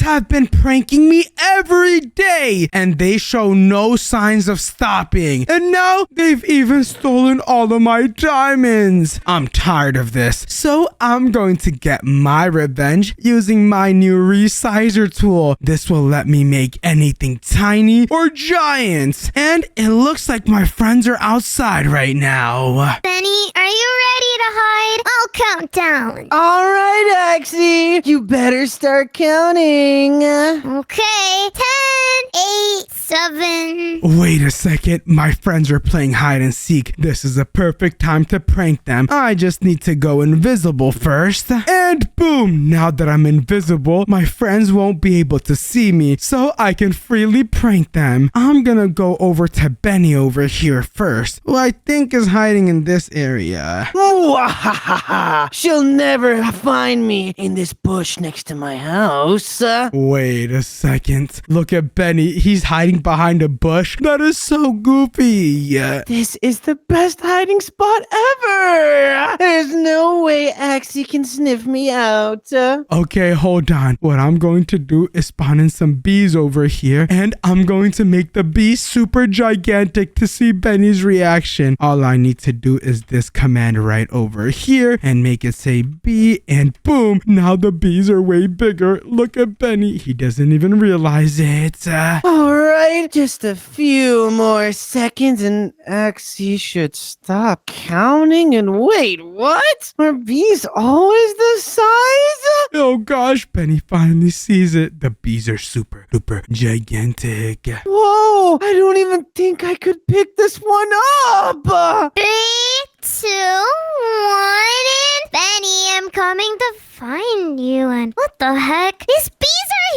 have been pranking me every day, and they show no signs of stopping. And now they've even stolen all of my diamonds. I'm tired of this, so I'm going to get my revenge using my new resizer tool. This will let me make anything tiny or giant. And it looks like my friends are outside right now. Benny, are you ready to hide? I'll count down. All right, Axie. You better start counting. Okay. 10, 8, 7. Wait a second. My friends are playing hide and seek. This is a perfect time to prank them. I just need to go invisible first. And boom! Now that I'm invisible, my friends won't be able to see me, so I can freely prank them. I'm gonna go over to Benny over here first, who I think is hiding in this area. She'll never find me in this bush next to my house. Wait a second. Look at Benny. He's hiding behind a bush. That is so goofy. This is the best hiding spot ever. There's no way Axie can sniff me out. Okay, hold on. What I'm going to do is spawn in some bees over here, and I'm going to make the bees super gigantic to see Benny's reaction. All I need to do is this command right over here and make it say bee, and boom, now the bees are way bigger. Look at Benny. He doesn't even realize it. All right, just a few more seconds and Axie should stop counting. And wait, what? Are bees always this size? Oh gosh, Benny finally sees it. The bees are super duper gigantic. Whoa, I don't even think I could pick this one up. 3, 2, 1, and Benny, I'm coming to find you. And what the heck? These bees are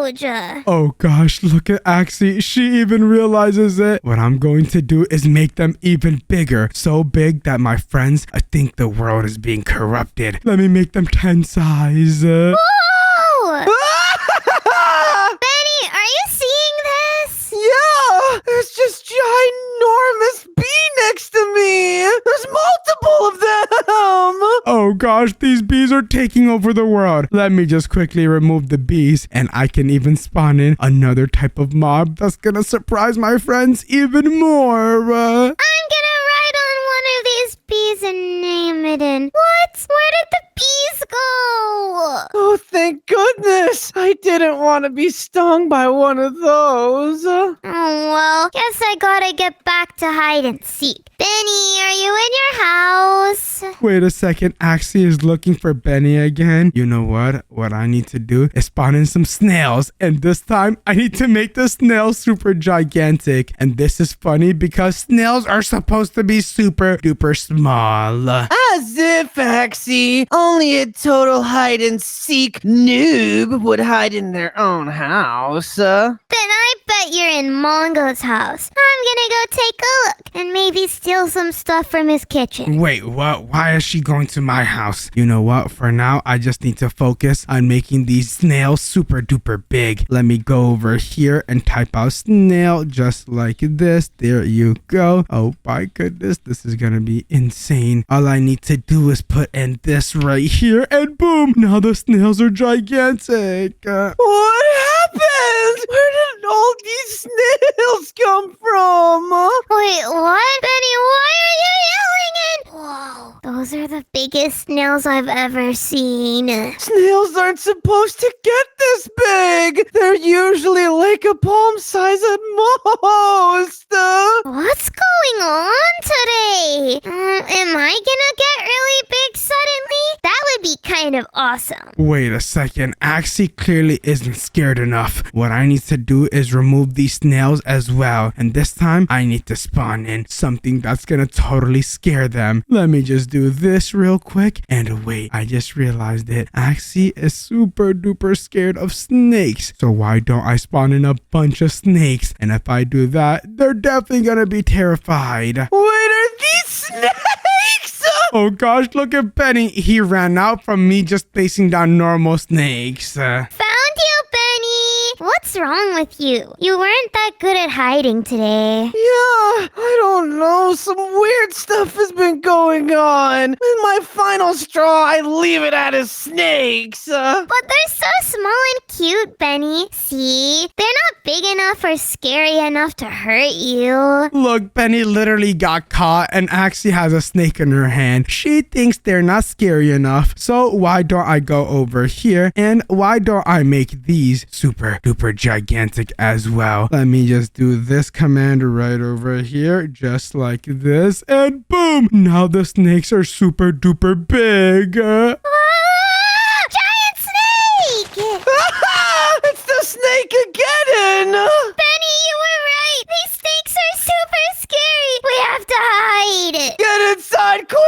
huge. Oh gosh, look at Axie. She even realizes it. What I'm going to do is make them even bigger. So big that my friends, I think the world is being corrupted. Let me make them 10 size. Whoa! Benny, are you seeing this? Yeah, there's just ginormous bee next to me. There's multiple of them. Oh gosh, these bees are taking over the world. Let me just quickly remove the bees, and I can even spawn in another type of mob that's gonna surprise my friends even more. I'm gonna ride on one of these bees and name it in. What? Where did the bees go? Oh, thank goodness. I didn't want to be stung by one of those. Oh, well, guess I gotta get back to hide and seek. Benny, are you in your house? Wait a second, Axie is looking for Benny again. You know what? What I need to do is spawn in some snails, and this time I need to make the snails super gigantic. And this is funny because snails are supposed to be super duper small. As if, Axie. Only a total hide and seek noob would hide in their own house. Then I bet you're in Mongo's house. I'm gonna go take a look and maybe steal some stuff from his kitchen. Wait, what? Why is she going to my house? You know what? For now, I just need to focus on making these snails super duper big. Let me go over here and type out snail just like this. There you go. Oh my goodness, this is gonna be insane. All I need to do is put in this right here, and boom, now the snails are gigantic. What happened? Where did all these snails come from? Wait, what? Benny, why are you yelling it? Whoa, those are the biggest snails I've ever seen. Snails aren't supposed to get this big. They're usually like a palm size at most. What's going on today? Am I gonna get really big suddenly? That would be kind of awesome. Wait a second, Axie clearly isn't scared enough. What I need to do is remove these snails as well, and this time I need to spawn in something that's gonna totally scare them. Let me just do this real quick, and wait, I just realized it. Axie is super duper scared of snakes, so why don't I spawn in a bunch of snakes? And if I do that, they're definitely gonna be terrified. What are these snakes? Oh gosh, look at Benny. He ran out from me just facing down normal snakes. Found you, Benny! What's wrong with you? You weren't that good at hiding today. Yeah, I don't know. Some weird stuff has been going on. In my final straw, I leave it at his snakes. But they're so small and cute, Benny. See? They're not big enough or scary enough to hurt you. Look, Benny literally got caught and actually has a snake in her hand. She thinks they're not scary enough. So why don't I go over here and why don't I make these super duper gigantic as well? Let me just do this command right over here, just like this, and boom! Now the snakes are super duper big. Giant snake! It's the snake again! Benny, you were right. These snakes are super scary. We have to hide. Get inside quickly!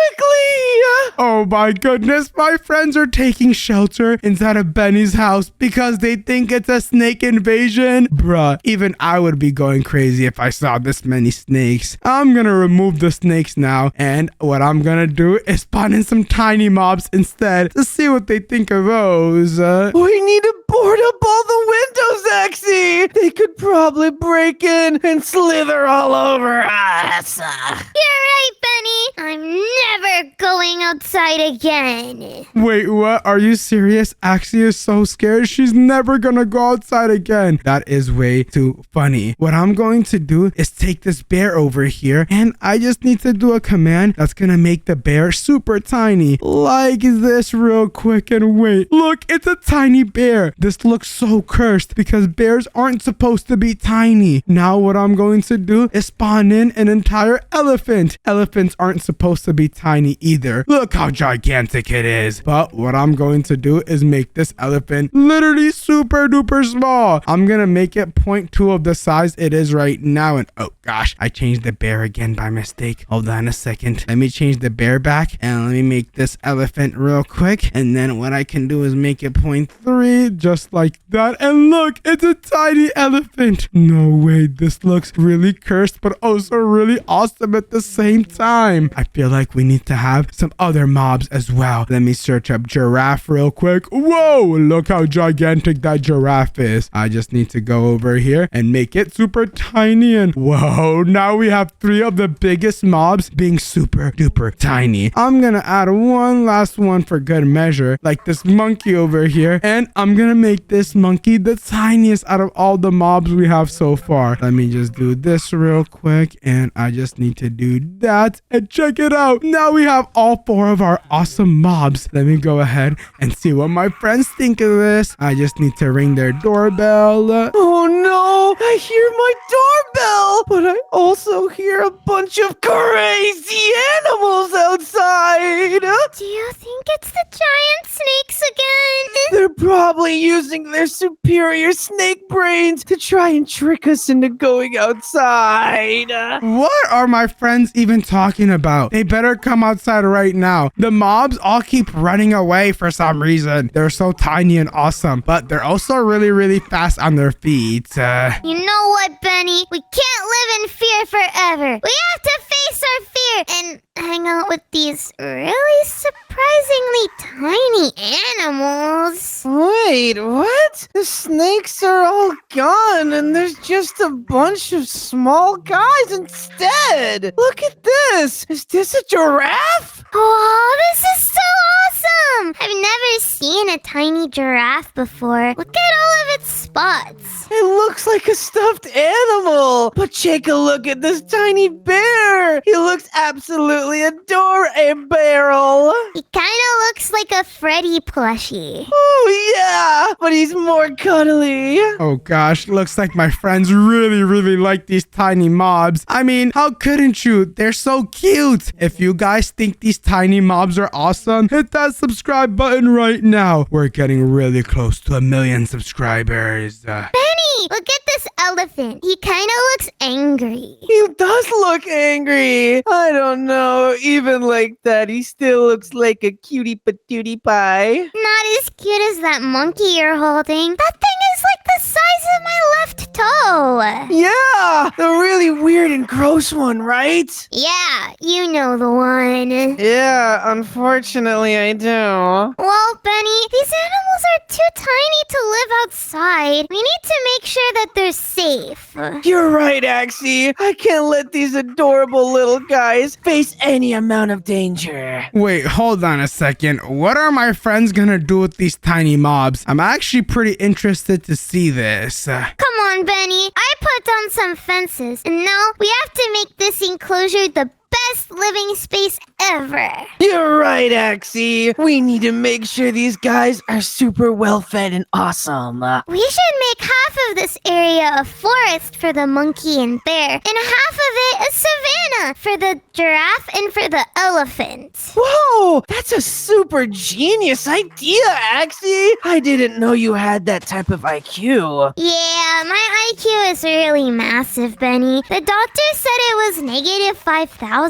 Oh my goodness, my friends are taking shelter inside of Benny's house because they think it's a snake invasion. Bruh, even I would be going crazy if I saw this many snakes. I'm gonna remove the snakes now, and what I'm gonna do is spawn in some tiny mobs instead to see what they think of those. We need to board up all the windows, Axie! They could probably break in and slither all over us. You're right, Benny. I'm never going outside again. Wait, what? Are you serious? Axie is so scared she's never gonna go outside again. That is way too funny. What I'm going to do is take this bear over here and I just need to do a command that's gonna make the bear super tiny. Like this real quick, and wait. Look, it's a tiny bear. This looks so cursed because bears aren't supposed to be tiny. Now what I'm going to do is spawn in an entire elephant. Elephants aren't supposed to be tiny either. Look how gigantic it is. But what I'm going to do is make this elephant literally super duper small. I'm gonna make it 0.2 of the size it is right now. And oh gosh, I changed the bear again by mistake. Hold on a second. Let me change the bear back and let me make this elephant real quick. And then what I can do is make it 0.3 just like that. And look, it's a tiny elephant. No way, this looks really cursed but also really awesome at the same time. I feel like we need to have some other mobs as well. Let me search up giraffe real quick. Whoa, look how gigantic that giraffe is. I just need to go over here and make it super tiny, and whoa, now we have 3 of the biggest mobs being super duper tiny. I'm gonna add one last one for good measure, like this monkey over here, and I'm gonna make this monkey the tiniest out of all the mobs we have so far. Let me just do this real quick, and I just need to do that, and check it out. Now we have all 4 of our awesome mobs. Let me go ahead and see what my friends think of this. I just need to ring their doorbell. Oh no! I hear my doorbell! But I also hear a bunch of crazy animals outside! Do you think it's the giant snakes again? They're probably using their superior snake brains to try and trick us into going outside. What are my friends even talking about? They better come outside right now. The mobs all keep running away for some reason. They're so tiny and awesome, but they're also really, really fast on their feet. You know what, Benny? We can't live in fear forever. We have to face our fear and hang out with these really surprisingly tiny animals. Wait, what? The snakes are all gone and there's just a bunch of small guys instead. Look at this. Is this a giraffe? Oh, this is so awesome! I've never seen a tiny giraffe before. Look at all of its spots. It looks like a stuffed animal. But take a look at this tiny bear. He looks absolutely adorable. He kind of looks like a Freddy plushie. Oh, yeah, but he's more cuddly. Oh gosh, looks like my friends really, really like these tiny mobs. I mean, how couldn't you? They're so cute. If you guys think these tiny mobs are awesome, hit that subscribe button right now. We're getting really close to 1 million subscribers. Benny, look at this elephant. He kind of looks angry. He does look angry. I don't know. Even like that, he still looks like a cutie patootie pie. Not as cute as that monkey you're holding. That thing is like the size of my left left toe. Yeah, the really weird and gross one, right? Yeah, you know the one. Yeah, unfortunately I do. Well, Benny, these animals are too tiny to live outside. We need to make sure that they're safe. You're right, Axie. I can't let these adorable little guys face any amount of danger. Wait, hold on a second. What are my friends gonna do with these tiny mobs? I'm actually pretty interested to see this. Come on, Benny. I put down some fences, and now we have to make this enclosure the best living space ever. You're right, Axie. We need to make sure these guys are super well fed and awesome. We should make half of this area a forest for the monkey and bear, and half of it a savanna for the giraffe and for the elephant. Whoa, that's a super genius idea, Axie. I didn't know you had that type of IQ. Yeah, my IQ is really massive, Benny. The doctor said it was negative 5,000.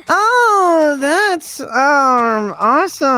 Oh, that's awesome.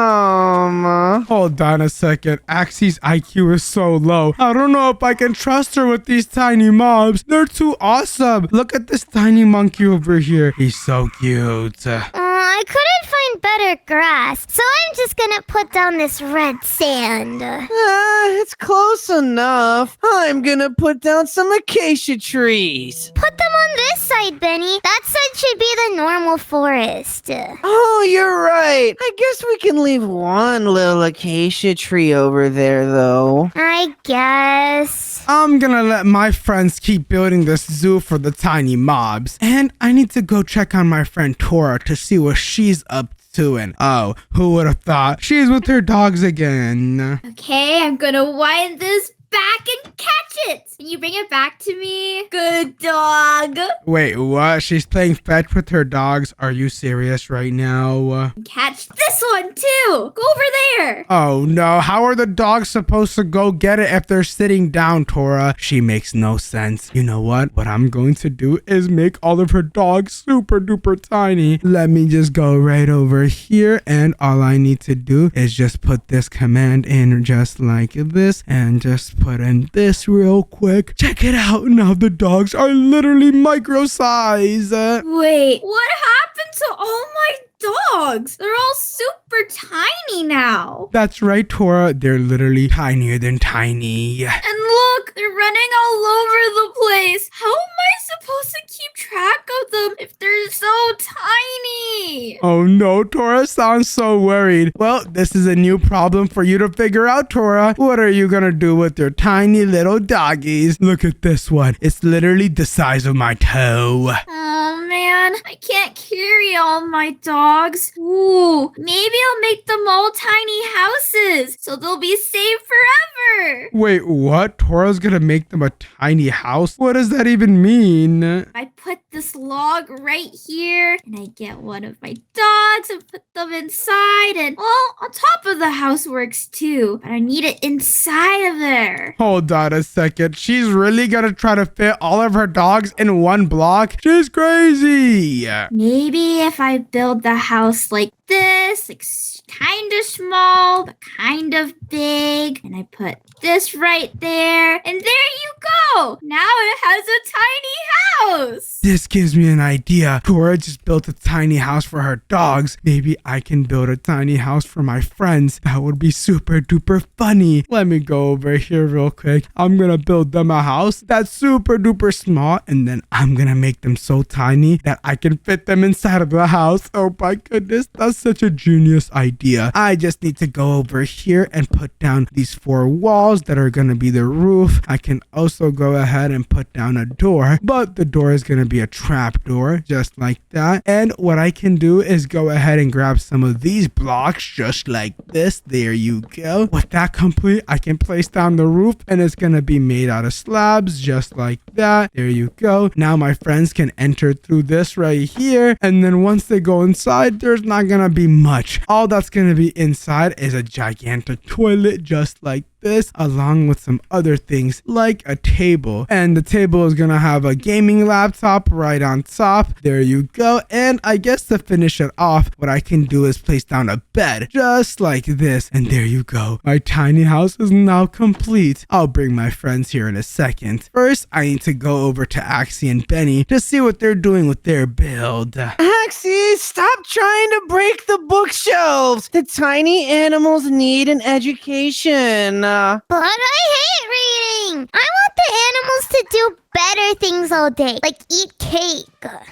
Hold on a second. Axie's IQ is so low. I don't know if I can trust her with these tiny mobs. They're too awesome. Look at this tiny monkey over here. He's so cute. I couldn't find better grass, so I'm just gonna put down this red sand. It's close enough. I'm gonna put down some acacia trees. Put them on this side, Benny. That side should be the normal forest. Oh, you're right. I guess we can leave one little acacia tree over there, though. I guess. I'm gonna let my friends keep building this zoo for the tiny mobs. And I need to go check on my friend Tora to see what she's up to. And oh, who would have thought? She's with her dogs again. Okay, I'm gonna wind this back and catch it. Can you bring it back to me? Good dog. Wait, what? She's playing fetch with her dogs? Are you serious right now? Catch this one too. Go over there. Oh no, how are the dogs supposed to go get it if they're sitting down, Tora? She makes no sense. You know what? What I'm going to do is make all of her dogs super duper tiny. Let me just go right over here, and all I need to do is just put this command in just like this, and just put in this real quick. Check it out. Now the dogs are literally micro size. Wait, what happened to all my dogs? They're all super tiny now. That's right, Tora. They're literally tinier than tiny. And look, they're running all over the place. How am I supposed to keep track of them if they're so tiny? Oh no, Tora sounds so worried. Well, this is a new problem for you to figure out, Tora. What are you gonna do with your tiny little doggies? Look at this one. It's literally the size of my toe. Oh man, I can't carry all my dogs. Ooh, maybe I'll make them all tiny houses so they'll be safe forever. Wait, what? Tora's gonna make them a tiny house? What does that even mean? I put this log right here and I get one of my dogs and put them inside, and well, on top of the house works too, but I need it inside of there. Hold on a second. She's really gonna try to fit all of her dogs in one block? She's crazy. Maybe if I build the house like this, like kind of small, but kind of big, and I put this right there, and there you go. Now it has a tiny house. This gives me an idea. Tora just built a tiny house for her dogs. Maybe I can build a tiny house for my friends. That would be super duper funny. Let me go over here real quick. I'm gonna build them a house that's super duper small, and then I'm gonna make them so tiny that I can fit them inside of the house. Oh my goodness, that's such a genius idea. I just need to go over here and put down these 4 walls that are gonna be the roof. I can also go ahead and put down a door, but the door is gonna be a trap door, just like that. And what I can do is go ahead and grab some of these blocks, just like this. There you go. With that complete, I can place down the roof, and it's gonna be made out of slabs, just like that. There you go. Now my friends can enter through this right here, and then once they go inside, there's not gonna be much. All that's gonna be inside is a gigantic toilet, just like this, along with some other things like a table. And the table is gonna have a gaming laptop right on top. There you go. And I guess to finish it off, what I can do is place down a bed just like this. And there you go. My tiny house is now complete. I'll bring my friends here in a second. First, I need to go over to Axie and Benny to see what they're doing with their build. Axie, stop trying to break the bookshelves. The tiny animals need an education. But I hate reading. I want the animals to do better things all day, like eat cake.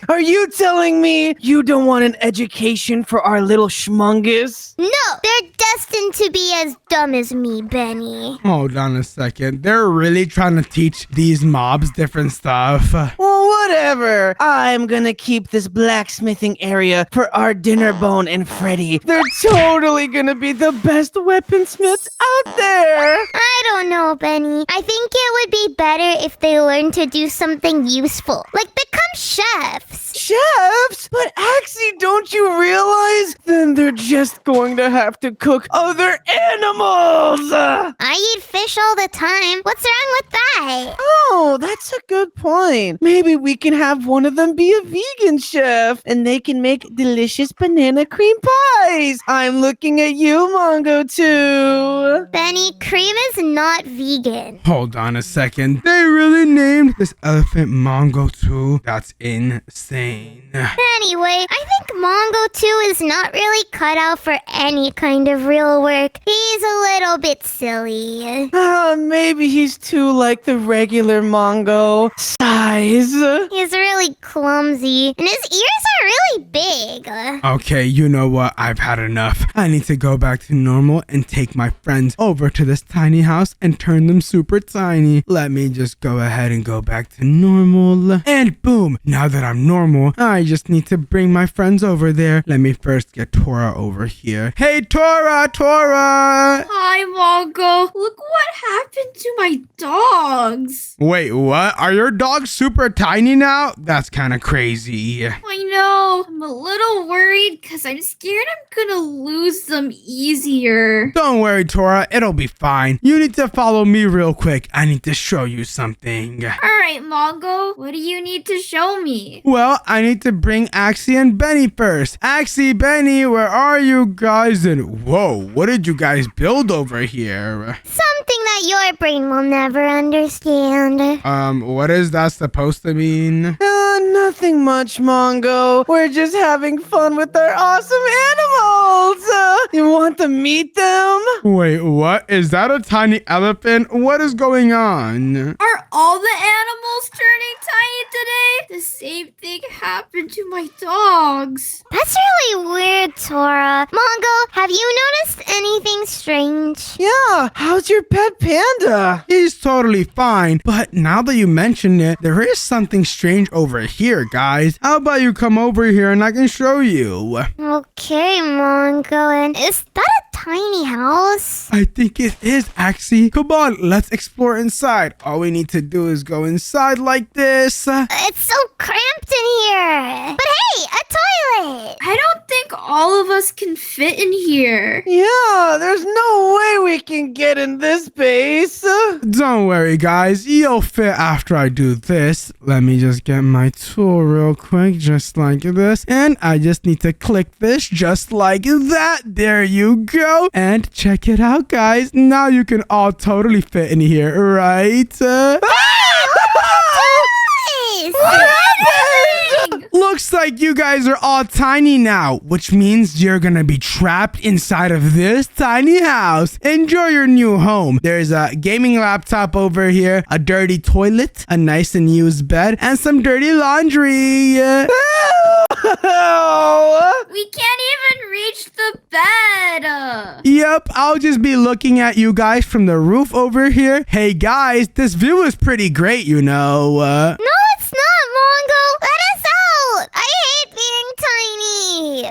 Are you telling me you don't want an education for our little schmungus? No, they're destined to be as dumb as me, Benny. Hold on a second. They're really trying to teach these mobs different stuff. Well, whatever. I'm gonna keep this blacksmithing area for our dinner bone and Freddy. They're totally gonna be the best weaponsmiths out there. I don't know, Benny. I think it would be better if they learned to do something useful, like become chefs. Chefs? But Axie, don't you realize? Then they're just going to have to cook other animals. I eat fish all the time. What's wrong with that? Oh, that's a good point. Maybe we can have one of them be a vegan chef and they can make delicious banana cream pies. I'm looking at you, Mongo, too. Benny, cream is not vegan. Hold on a second. They really named this elephant Mongo too? That's insane. Anyway, I think Mongo 2 is not really cut out for any kind of real work. He's a little bit silly. Maybe he's too like the regular Mongo size. He's really clumsy, and his ears are really big. Okay, you know what? I've had enough. I need to go back to normal and take my friends over to this tiny house and turn them super tiny. Let me just go ahead and go back to normal. And boom! Now that I'm normal, I just need to bring my friends over there. Let me first get Tora over here. Hey, Tora! Tora! Hi, Mongo. Look what happened to my dogs. Wait, what? Are your dogs super tiny now? That's kind of crazy. I know. I'm a little worried because I'm scared I'm gonna lose them easier. Don't worry, Tora. It'll be fine. You need to follow me real quick. I need to show you something. Alright, Mongo. What do you need to show me? Well, I need to bring Axie and Benny first. Axie, Benny, where are you guys? And whoa, what did you guys build over here? Something that your brain will never understand. What is that supposed to mean? Nothing much, Mongo. We're just having fun with our awesome animals. You want to meet them? Wait, what? Is that a tiny elephant? What is going on? Are all the animals turning tiny today? The same thing happened to my dogs. That's really weird, Tora. Mongo, have you noticed anything strange? Yeah, how's your pet panda? He's totally fine, but now that you mention it, there is something strange over here, guys. How about you come over here and I can show you? Okay, Mongo, and is that a tiny house? I think it is, Axie. Come on, let's explore inside. All we need to do is go inside like this. It's so cramped in here. But hey, a toilet. I don't think all of us can fit in here. Yeah, there's no way we can get in this base. Don't worry, guys. You'll fit after I do this. Let me just get my tool real quick, just like this. And I just need to click this just like that. There you go. And check it out, guys. Now you can all totally fit in here, right? Looks like you guys are all tiny now, which means you're gonna be trapped inside of this tiny house. Enjoy your new home. There's a gaming laptop over here, a dirty toilet, a nice and used bed, and some dirty laundry. We can't even reach the bed. Yep, I'll just be looking at you guys from the roof over here. Hey guys, this view is pretty great, you know. No, it's not, Mongo. Let us out. I hate being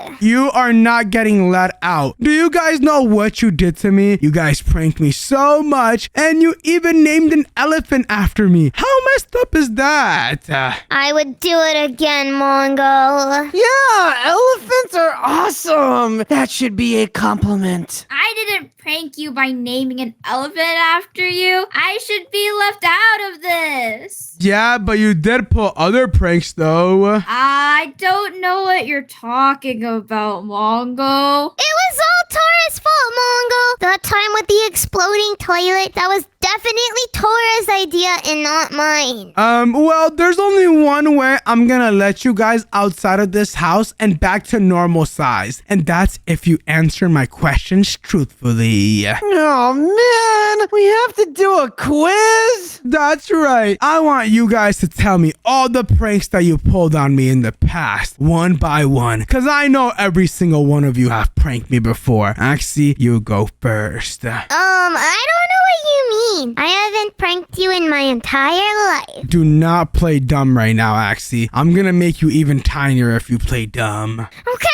tiny. You are not getting let out. Do you guys know what you did to me? You guys pranked me so much, and you even named an elephant after me. How messed up is that? I would do it again, Mongo. Yeah, elephants are awesome. That should be a compliment. I didn't prank you by naming an elephant after you. I should be left out of this. Yeah, but you did pull other pranks though. I don't know what you're talking about, Mongo. It was all Tora's fault, Mongo. That time with the exploding toilet, that was definitely Tora's idea and not mine. Well, there's only one way I'm gonna let you guys outside of this house and back to normal size. And that's if you answer my questions truthfully. Oh man, we have to do a quiz? That's right. I want you guys to tell me all the pranks that you pulled on me in the past, one by one. Cause I know every single one of you have pranked me before. Actually, you go first. I don't know what you mean. I haven't pranked you in my entire life. Do not play dumb right now, Axie. I'm gonna make you even tinier if you play dumb. Okay.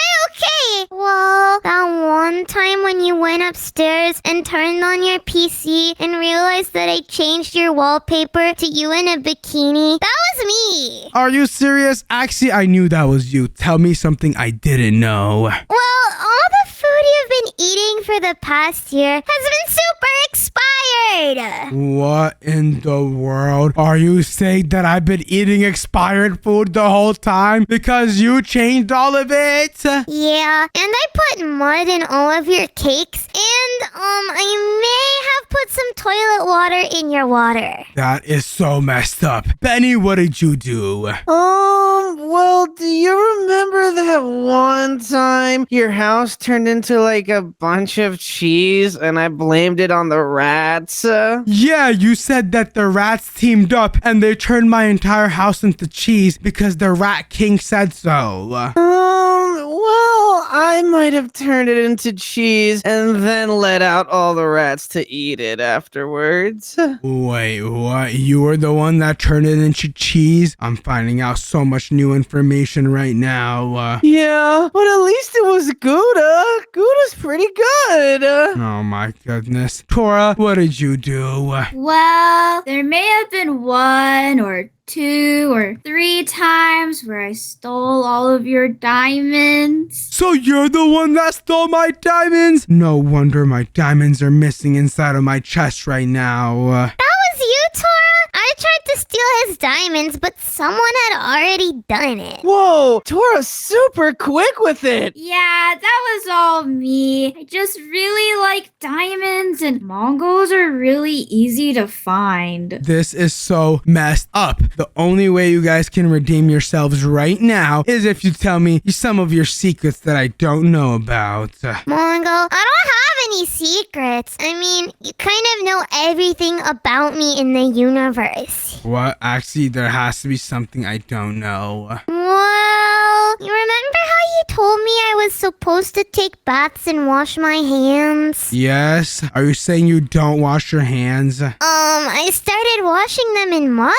Well, that one time when you went upstairs and turned on your PC and realized that I changed your wallpaper to you in a bikini, that was me. Are you serious? Axie, I knew that was you. Tell me something I didn't know. Well, all the food you've been eating for the past year has been super expired. What in the world? Are you saying that I've been eating expired food the whole time because you changed all of it? Yeah, and I put mud in all of your cakes, and I may have put some toilet water in your water. That is so messed up. Benny, what did you do? Well, do you remember that one time your house turned into like a bunch of cheese and I blamed it on the rats? Yeah, you said that the rats teamed up and they turned my entire house into cheese because the Rat King said so. Well, I might have turned it into cheese and then let out all the rats to eat it afterwards. Wait, what? You were the one that turned it into cheese? I'm finding out so much new information right now. Yeah, but at least it was Gouda. Gouda's pretty good. Oh my goodness. Tora, what did you do? Well, there may have been 1 or 2 or 3 times where I stole all of your diamonds. So you're the one that stole my diamonds? No wonder my diamonds are missing inside of my chest right now. That was you, Tora? I tried to steal his diamonds, but someone had already done it. Whoa, Tora's super quick with it. Yeah, that was all me. I just really like diamonds, and Mongos are really easy to find. This is so messed up. The only way you guys can redeem yourselves right now is if you tell me some of your secrets that I don't know about. Mongo, I don't have any secrets. I mean, you kind of know everything about me in the universe. What? Actually, there has to be something I don't know. Well, you remember how you told me I was supposed to take baths and wash my hands? Yes? Are you saying you don't wash your hands? I started washing them in mud.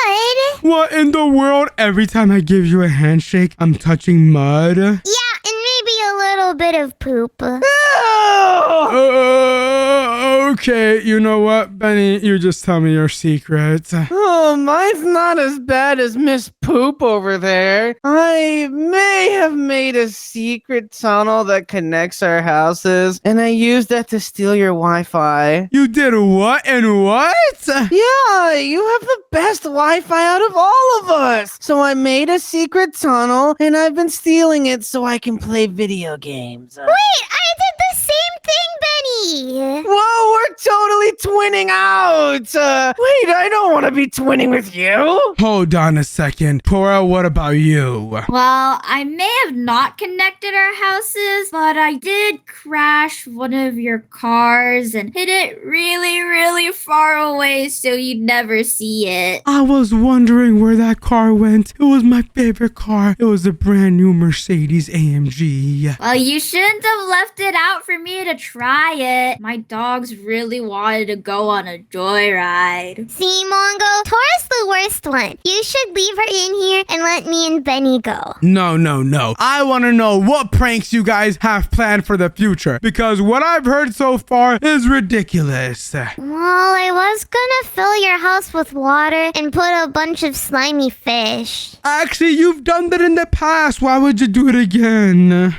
What in the world? Every time I give you a handshake, I'm touching mud? Yeah, and maybe a little bit of poop. Okay, you know what, Benny? You just tell me your secret. Oh, mine's not as bad as Miss Poop over there. I may have made a secret tunnel that connects our houses, and I used that to steal your Wi-Fi. You did what and what? Yeah, you have the best Wi-Fi out of all of us. So I made a secret tunnel, and I've been stealing it so I can play video games. Wait, I did the same thing, Benny. Whoa, we're totally twinning out. Wait, I don't want to be twinning with you. Hold on a second. Tora, what about you? Well, I may have not connected our houses, but I did crash one of your cars and hit it really, really far away so you'd never see it. I was wondering where that car went. It was my favorite car. It was a brand new Mercedes AMG. Well, you shouldn't have left it out for me to try it. My dogs really wanted to go on a joyride. See, Mongo, Taurus the worst one. You should leave her in here and let me and Benny go. No. I want to know what pranks you guys have planned for the future, because what I've heard so far is ridiculous. Well, I was gonna fill your house with water and put a bunch of slimy fish. Actually, you've done that in the past. Why would you do it again? Oh,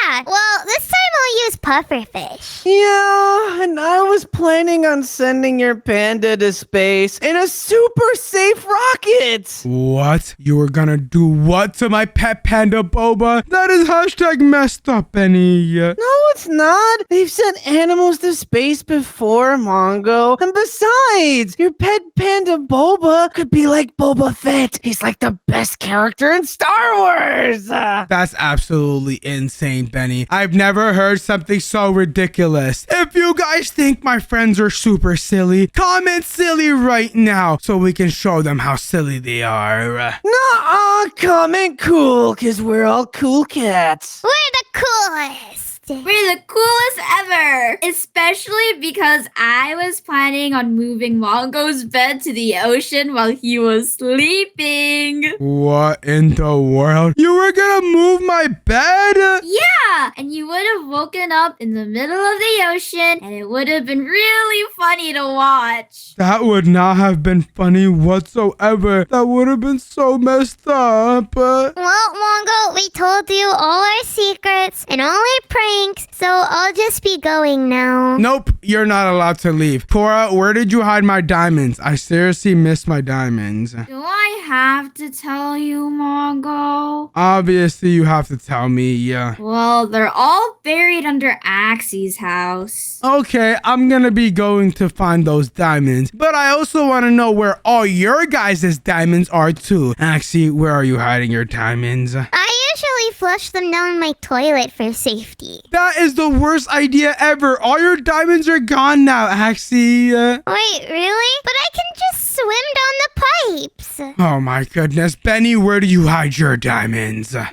yeah. Well, this time I'll use pufferfish. Yeah, and I was planning on sending your panda to space in a super safe rocket. What? You were gonna do what to my pet panda Boba? That is hashtag messed up, Benny. No, it's not. They've sent animals to space before, Mongo. And besides, your pet panda Boba could be like Boba Fett. He's like the best character in Star Wars. That's absolutely insane, Benny. I've never heard something so ridiculous. If you guys think my friends are super silly, comment silly right now so we can show them how silly they are. Nuh-uh, comment cool, cause we're all cool cats. We're the coolest. We're the coolest ever! Especially because I was planning on moving Mongo's bed to the ocean while he was sleeping. What in the world? You were gonna move my bed? Yeah! And you would have woken up in the middle of the ocean and it would have been really funny to watch. That would not have been funny whatsoever. That would have been so messed up. Well, Mongo, we told you all our secrets and all our pranks, so I'll just be going now. Nope, you're not allowed to leave. Cora, where did you hide my diamonds? I seriously miss my diamonds. Do I have to tell you, Mongo? Obviously, you have to tell me, yeah. Well, they're all buried under Axie's house. Okay, I'm gonna be going to find those diamonds, but I also want to know where all your guys' diamonds are too. Actually, where are you hiding your diamonds? I usually flush them down my toilet for safety. That is the worst idea ever. All your diamonds are gone now, Axie. Wait, really? But I can just swim down the pipes. Oh my goodness. Benny, where do you hide your diamonds? I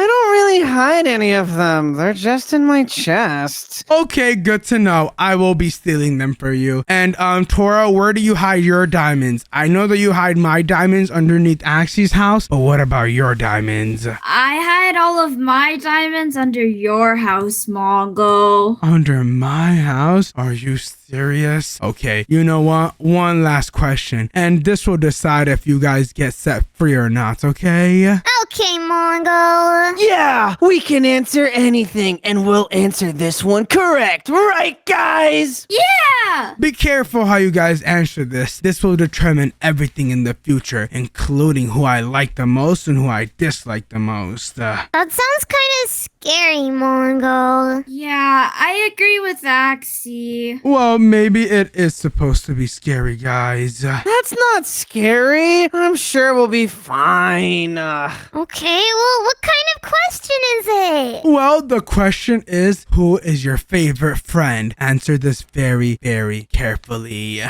don't really hide any of them. They're just in my chest. Okay, good to know. I will be stealing them for you. And, Tora, where do you hide your diamonds? I know that you hide my diamonds underneath Axie's house, but what about your diamonds? I hide all of my diamonds under your house, Mongo. Under my house? Are you serious? Okay, you know what? One last question, and this will decide if you guys get set free or not, okay? Okay, Mongo. Yeah, we can answer anything, and we'll answer this one correct. Right, guys? Yeah! Be careful how you guys answer this. This will determine everything in the future, including who I like the most and who I dislike the most. That sounds kind of scary, Mongo. Yeah, I agree with Axie. Well, maybe it is supposed to be scary, guys. That's not scary. I'm sure we'll be fine. Okay, well, what kind of question is it? Well, the question is, who is your favorite friend? Answer this very, very carefully.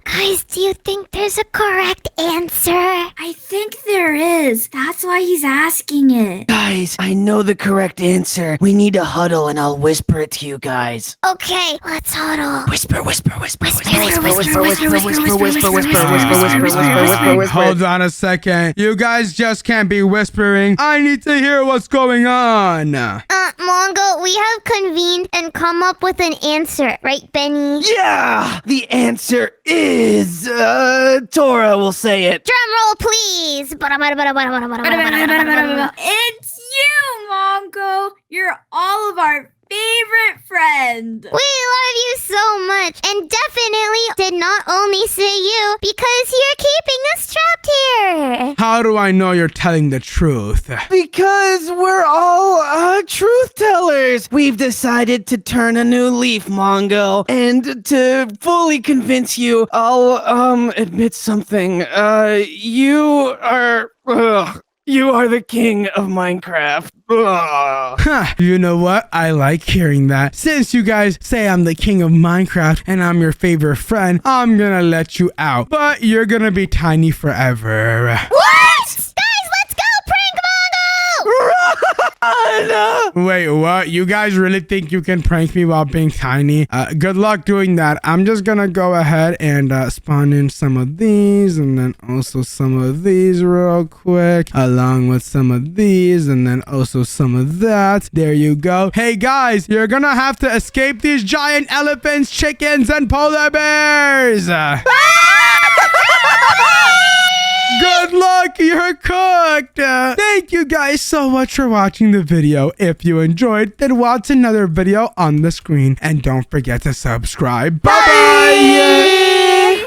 Guys, do you think there's a correct answer? I think there is. That's why he's asking it. Guys, I know the correct answer. We need to huddle, and I'll whisper it to you guys. Okay, let's huddle. Whisper, whisper, whisper, whisper, Whisper, whisper, whisper, whisper, whisper, whisper, whisper, whisper, whisper, whisper, whisper, whisper. Hold on a second. You guys just can't be whispering. I need to hear what's going on. Mongo, we have convened and come up with an answer, right, Benny? Yeah, the answer is, Tora will say it. Drum roll, please. It's you, Mongo. You're all of our favorite friend. We love you so much, and definitely did not only say you because you're keeping us trapped here. How do I know you're telling the truth? Because we're all truth tellers. We've decided to turn a new leaf, Mongo. And to fully convince you, I'll admit something. You are the king of Minecraft. Huh, you know what? I like hearing that. Since you guys say I'm the king of Minecraft and I'm your favorite friend, I'm gonna let you out. But you're gonna be tiny forever. What? Guys, let's go, Prank Mongo! Wait, what? You guys really think you can prank me while being tiny? Good luck doing that. I'm just gonna go ahead and spawn in some of these and then also some of these real quick, along with some of these and then also some of that. There you go. Hey guys, you're gonna have to escape these giant elephants, chickens, and polar bears. Good luck, you're cooked. Thank you guys so much for watching the video. If you enjoyed, then watch another video on the screen. And don't forget to subscribe. Bye-bye.